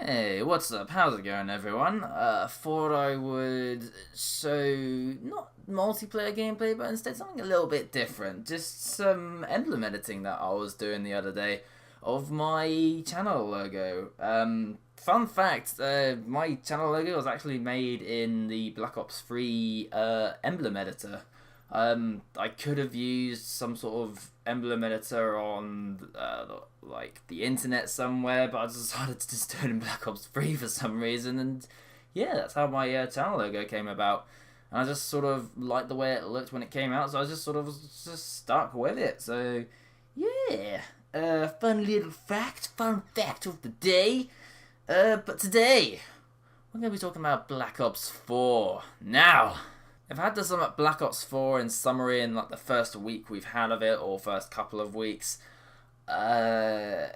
Hey, what's up? How's it going, everyone? Thought I would show not multiplayer gameplay, but instead something a little bit different. Just some emblem editing that I was doing the other day of my channel logo. Fun fact: my channel logo was actually made in the Black Ops 3 emblem editor. I could have used some sort of emblem editor on like the internet somewhere, but I decided to just do it in Black Ops 3 for some reason, and yeah, that's how my channel logo came about. And I just sort of liked the way it looked when it came out, so I just sort of just stuck with it. So yeah, fun fact of the day. But today we're gonna be talking about Black Ops 4 now. If I had to sum up Black Ops 4 in summary in like the first week we've had of it, or first couple of weeks, the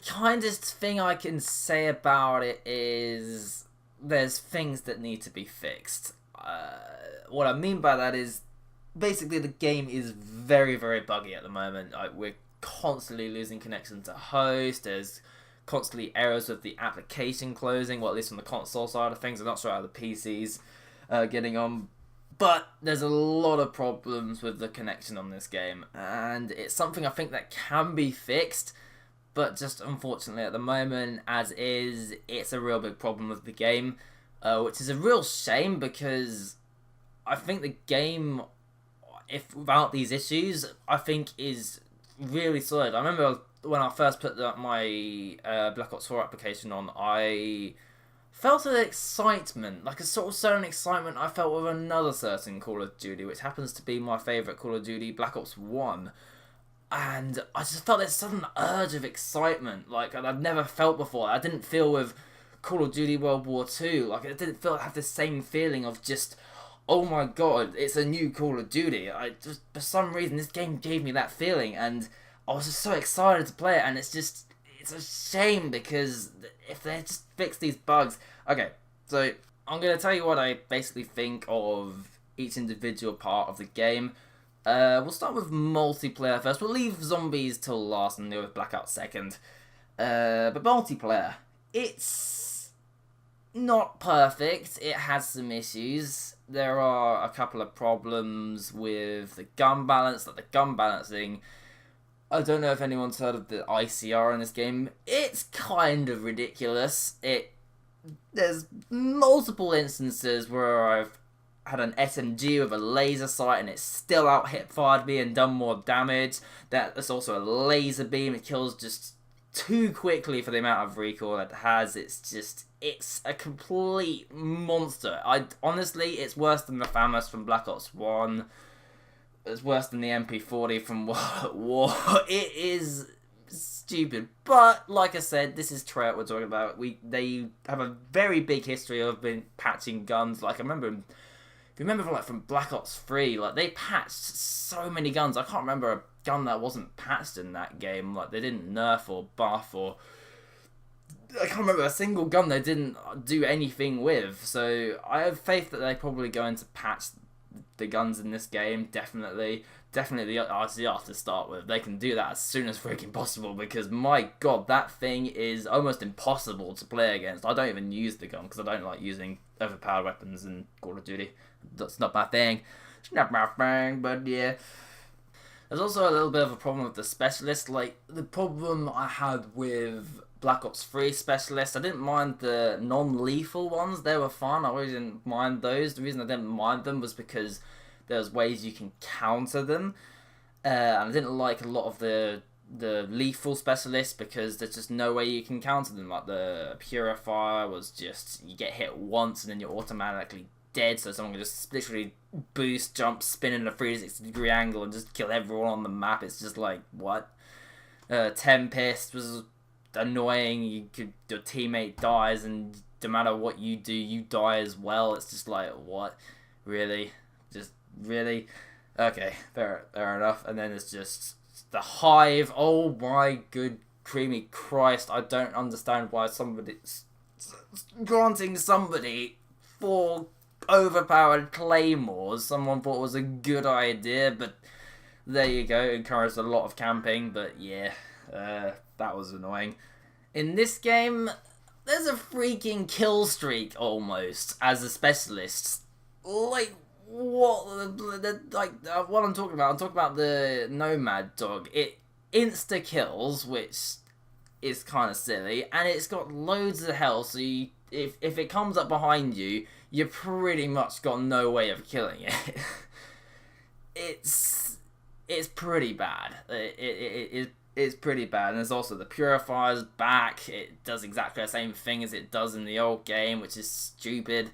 kindest thing I can say about it is there's things that need to be fixed. What I mean by that is basically the game is very, very buggy at the moment. Like, we're constantly losing connection to host, there's constantly errors with the application closing, well, at least on the console side of things. I'm not sure how the PCs getting on, but there's a lot of problems with the connection on this game, and it's something I think that can be fixed, but just unfortunately at the moment, as is, it's a real big problem with the game, which is a real shame because I think the game, if without these issues, I think is really solid. I remember when I first put my Black Ops 4 application on, I felt an excitement, like a sort of certain excitement I felt with another certain Call of Duty, which happens to be my favourite Call of Duty, Black Ops 1. And I just felt this sudden urge of excitement, like I'd never felt before. I didn't feel with Call of Duty World War 2, like I didn't have the same feeling of just, oh my god, it's a new Call of Duty. I just, for some reason, this game gave me that feeling, and I was just so excited to play it, and it's a shame because if they just fix these bugs. Okay, so I'm going to tell you what I basically think of each individual part of the game. We'll start with multiplayer first. We'll leave zombies till last and deal with Blackout second. But multiplayer, it's not perfect. It has some issues. There are a couple of problems with the gun balance, like the gun balancing. I don't know if anyone's heard of the ICR in this game. It's kind of ridiculous. There's multiple instances where I've had an SMG with a laser sight and it's still out hit fired me and done more damage. There's also a laser beam. It kills just too quickly for the amount of recoil it has. It's a complete monster. Honestly, it's worse than the FAMAS from Black Ops 1. It's worse than the MP40 from World at War. It is stupid. But, like I said, this is Treyarch we're talking about. They have a very big history of been patching guns. Like, I remember, if you remember from Black Ops 3, like, they patched so many guns. I can't remember a gun that wasn't patched in that game. Like, they didn't nerf or buff or... I can't remember a single gun they didn't do anything with. So, I have faith that they're probably going to patch the guns in this game. Definitely the RCR to start with. They can do that as soon as freaking possible because my god, that thing is almost impossible to play against. I don't even use the gun because I don't like using overpowered weapons in Call of Duty. That's not my thing. It's not my thing, but yeah. There's also a little bit of a problem with the specialist. Like, the problem I had with Black Ops 3 specialists, I didn't mind the non-lethal ones. They were fun. I always didn't mind those. The reason I didn't mind them was because there's ways you can counter them. And I didn't like a lot of the lethal specialists because there's just no way you can counter them. Like, the Purifier was just, you get hit once and then you're automatically dead, so someone can just literally boost, jump, spin in a 360-degree angle and just kill everyone on the map. It's just like, what? Tempest was annoying. Your teammate dies and no matter what you do, you die as well. It's just like, what? Really? Just really? Okay, fair enough. And then it's just the Hive. Oh my good creamy Christ, I don't understand why somebody's granting somebody 4 overpowered claymores someone thought was a good idea, but there you go. Encouraged a lot of camping, but yeah, that was annoying. In this game, there's a freaking kill streak almost as a specialist. Like, what? What I'm talking about? I'm talking about the Nomad dog. It insta kills, which is kind of silly, and it's got loads of health. So if it comes up behind you, you pretty much got no way of killing it. it's pretty bad. It's pretty bad. And there's also the Purifier's back. It does exactly the same thing as it does in the old game, which is stupid.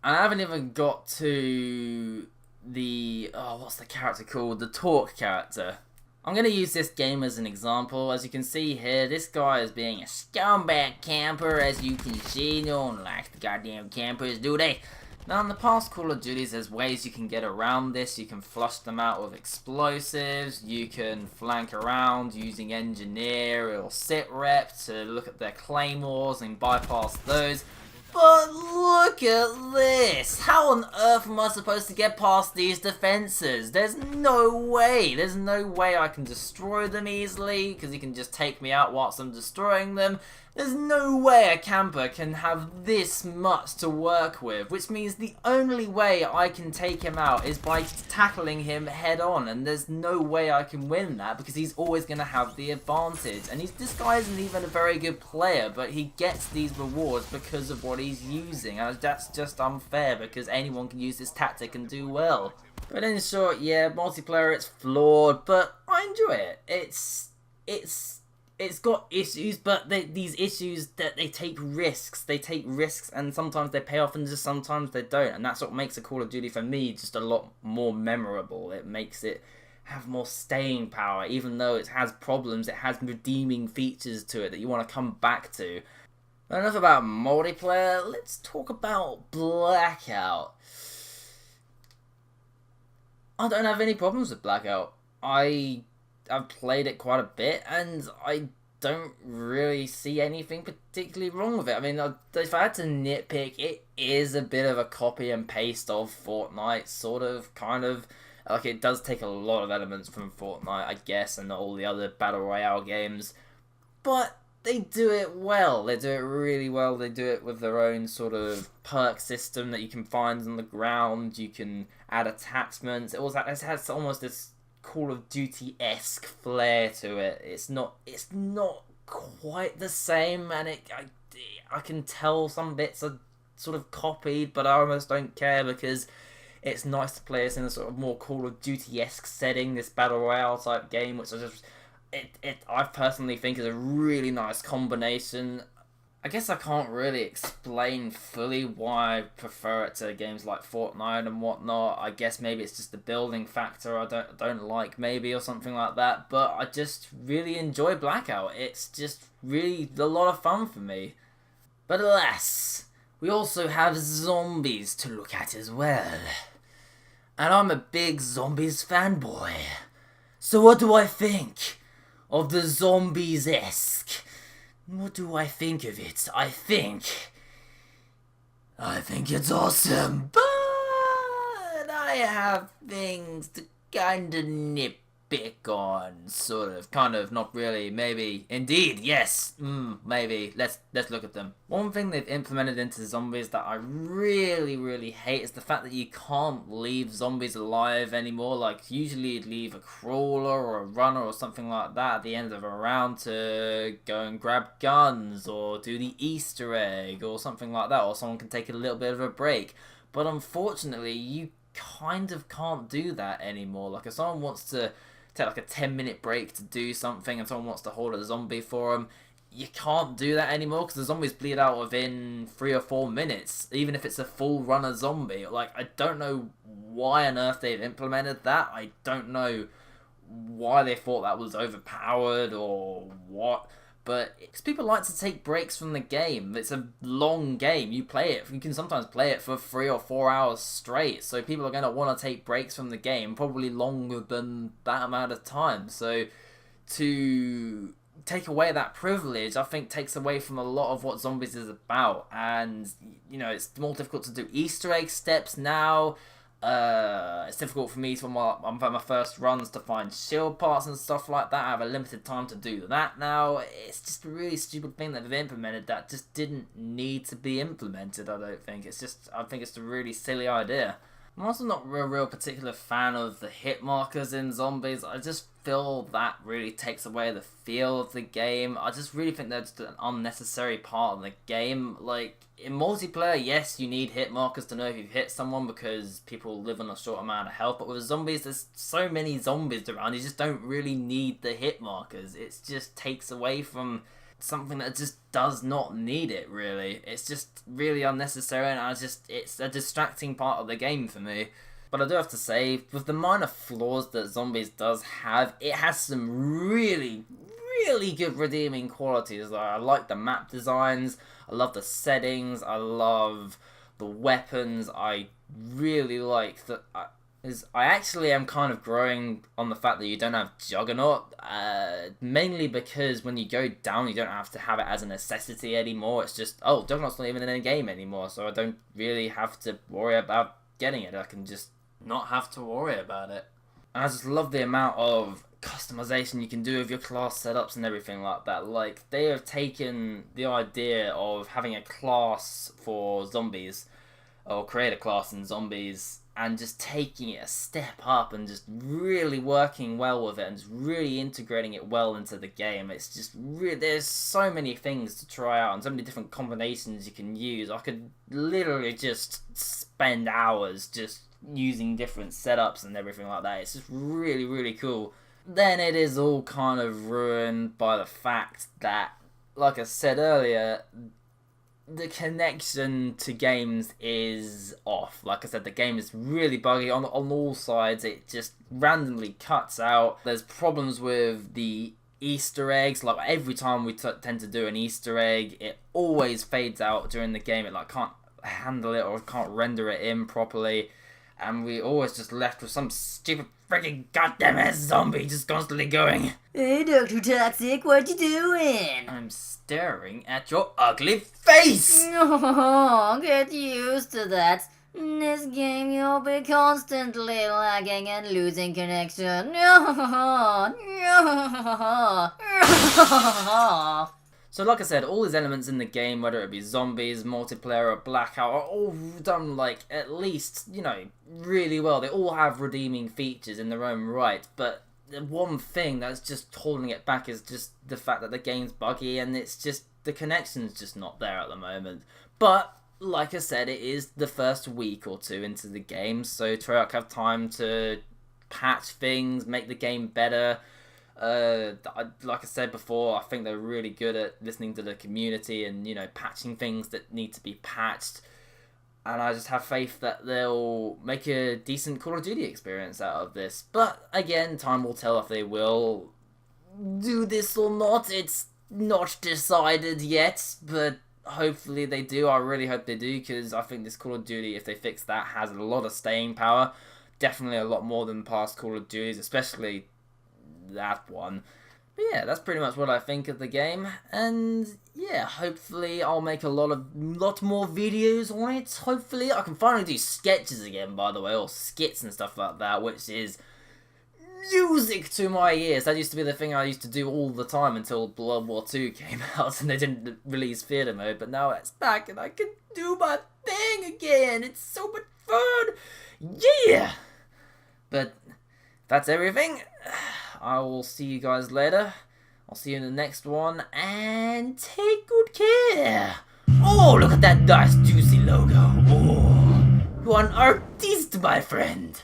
And I haven't even got to the... oh, what's the character called? The Torque character. I'm going to use this game as an example. As you can see here, this guy is being a scumbag camper. As you can see, no one likes the goddamn campers, do they? Now, in the past Call of Duties, there's ways you can get around this. You can flush them out with explosives. You can flank around using Engineer or Sitrep to look at their claymores and bypass those. But look at this! How on earth am I supposed to get past these defenses? There's no way! There's no way I can destroy them easily, because he can just take me out whilst I'm destroying them. There's no way a camper can have this much to work with, which means the only way I can take him out is by tackling him head on, and there's no way I can win that because he's always going to have the advantage. And this guy isn't even a very good player, but he gets these rewards because of what he's using, and that's just unfair because anyone can use this tactic and do well. But in short, yeah, multiplayer, it's flawed, but I enjoy it. It's got issues, but these issues that they take risks, and sometimes they pay off and just sometimes they don't, and that's what makes a Call of Duty for me just a lot more memorable. It makes it have more staying power, even though it has problems, it has redeeming features to it that you want to come back to. But enough about multiplayer, let's talk about Blackout. I don't have any problems with Blackout. I've played it quite a bit, and I don't really see anything particularly wrong with it. I mean, if I had to nitpick, it is a bit of a copy and paste of Fortnite, sort of, kind of. Like, it does take a lot of elements from Fortnite, I guess, and all the other Battle Royale games. But they do it well. They do it really well. They do it with their own sort of perk system that you can find on the ground. You can add attachments. It has almost this Call of Duty-esque flair to it. It's not quite the same, and I can tell some bits are sort of copied, but I almost don't care because it's nice to play this in a sort of more Call of Duty-esque setting, this Battle Royale type game, which I personally think is a really nice combination. I guess I can't really explain fully why I prefer it to games like Fortnite and whatnot. I guess maybe it's just the building factor I don't like, maybe, or something like that. But I just really enjoy Blackout. It's just really a lot of fun for me. But alas, we also have zombies to look at as well. And I'm a big zombies fanboy. So what do I think of the zombies-esque? What do I think of it? I think it's awesome, but I have things to kinda nitpick on, sort of, kind of, not really, maybe, indeed, yes, maybe, let's look at them. One thing they've implemented into zombies that I really, really hate is the fact that you can't leave zombies alive anymore. Like, usually you'd leave a crawler or a runner or something like that at the end of a round to go and grab guns or do the Easter egg or something like that, or someone can take a little bit of a break. But unfortunately, you kind of can't do that anymore. Like, if someone wants to take like a 10-minute break to do something and someone wants to hold a zombie for them, you can't do that anymore because the zombies bleed out within 3 or 4 minutes, even if it's a full runner zombie. Like, I don't know why on earth they've implemented that. I don't know why they thought that was overpowered or what, but because people like to take breaks from the game. It's a long game. You can sometimes play it for 3 or 4 hours straight, so people are going to want to take breaks from the game, probably longer than that amount of time. So to take away that privilege, I think, takes away from a lot of what zombies is about. And, you know, it's more difficult to do Easter egg steps now. It's difficult for me for my first runs to find shield parts and stuff like that. I have a limited time to do that now. It's just a really stupid thing that they've implemented that just didn't need to be implemented, I don't think. I think it's a really silly idea. I'm also not a real particular fan of the hit markers in zombies. I just feel that really takes away the feel of the game. I just really think that's an unnecessary part of the game. Like, in multiplayer, yes, you need hit markers to know if you've hit someone because people live on a short amount of health. But with zombies, there's so many zombies around, you just don't really need the hit markers. It just takes away from something that just does not need it, really. It's just really unnecessary, and it's a distracting part of the game for me. But I do have to say, with the minor flaws that Zombies does have, it has some really, really good redeeming qualities. I like the map designs, I love the settings, I love the weapons, I really like that. I actually am kind of growing on the fact that you don't have Juggernaut, mainly because when you go down, you don't have to have it as a necessity anymore. It's just, oh, Juggernaut's not even in the game anymore, so I don't really have to worry about getting it. I can just not have to worry about it. And I just love the amount of customization you can do with your class setups and everything like that. Like, they have taken the idea of having a class for zombies, or create a class in zombies, and just taking it a step up and just really working well with it and just really integrating it well into the game. It's just there's so many things to try out and so many different combinations you can use. I could literally just spend hours just using different setups and everything like that. It's just really, really cool. Then it is all kind of ruined by the fact that, like I said earlier, the connection to games is off. Like I said, the game is really buggy on all sides. It just randomly cuts out. There's problems with the Easter eggs. Like, every time we tend to do an Easter egg, it always fades out during the game. It like can't handle it or can't render it in properly. And we always just left with some stupid freaking goddamn ass zombie just constantly going, "Hey, Dr. Toxic, what you doing?" I'm staring at your ugly face! Oh, get used to that. In this game, you'll be constantly lagging and losing connection. So like I said, all these elements in the game, whether it be zombies, multiplayer, or Blackout, are all done, like, at least, you know, really well. They all have redeeming features in their own right, but the one thing that's just holding it back is just the fact that the game's buggy, and it's just, the connection's just not there at the moment. But, like I said, it is the first week or two into the game, so Treyarch have time to patch things, make the game better. Like I said before, I think they're really good at listening to the community and, you know, patching things that need to be patched. And I just have faith that they'll make a decent Call of Duty experience out of this. But again, time will tell if they will do this or not. It's not decided yet, but hopefully they do. I really hope they do, because I think this Call of Duty, if they fix that, has a lot of staying power. Definitely a lot more than past Call of Duties, especially that one. But yeah, that's pretty much what I think of the game, and yeah, hopefully I'll make a lot more videos on it. Hopefully I can finally do sketches again, by the way, or skits and stuff like that, which is music to my ears. That used to be the thing I used to do all the time until World War II came out and they didn't release theatre mode, but now it's back and I can do my thing again. It's so much fun. Yeah! But that's everything. I will see you guys later. I'll see you in the next one, and take good care. Oh, look at that nice juicy logo. Oh, you are an artist, my friend.